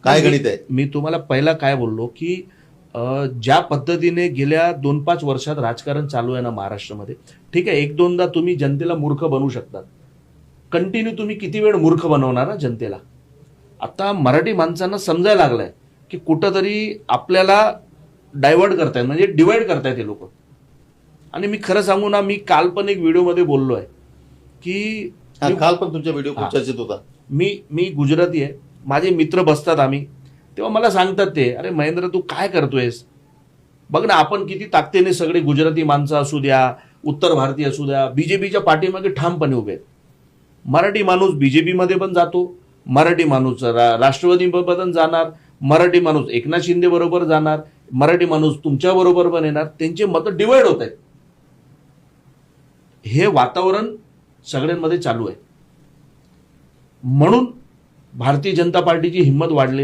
काय गणित आहे? मी तुम्हाला पहिला काय बोललो की ज्या पद्धतीने गेल्या 2-5 वर्षात राजकारण चालू आहे ना महाराष्ट्रामध्ये, ठीक आहे, एक दोनदा तुम्ही जनतेला मूर्ख बनवू शकतात. कंटिन्यू तुम्ही किती वेळ मूर्ख बनवणार ना जनतेला? आता मराठी माणसांना समजायला लागलंय की कुठंतरी आपल्याला डायव्हर्ट करतायत, म्हणजे डिवाइड करतायत हे लोक. आणि मी खरं सांगू ना, मी काल पण एक व्हिडिओमध्ये बोललोय की काल पण तुमच्या व्हिडिओ खूप चर्चेत होता. मी गुजराती आहे, माझे मित्र बसतात आम्ही, तेव्हा मला सांगतात ते, अरे महेंद्र तू काय करतोयस? बघ ना, आपण किती ताकदीने सगळे गुजराती माणसं असू द्या, उत्तर भारतीय असू द्या, बीजेपीच्या पाठीमागे ठामपणे उभे आहेत. मराठी माणूस बीजेपीमध्ये पण जातो, मराठी माणूस राष्ट्रवादी पण जाणार, मराठी माणूस एकनाथ शिंदे बरोबर जाणार, मराठी माणूस तुमच्या बरोबर पण येणार, त्यांचे मतं डिवाइड होत आहेत. हे वातावरण सगळ्यांमध्ये चालू आहे. म्हणून भारतीय जनता पार्टीची हिंमत वाढलेली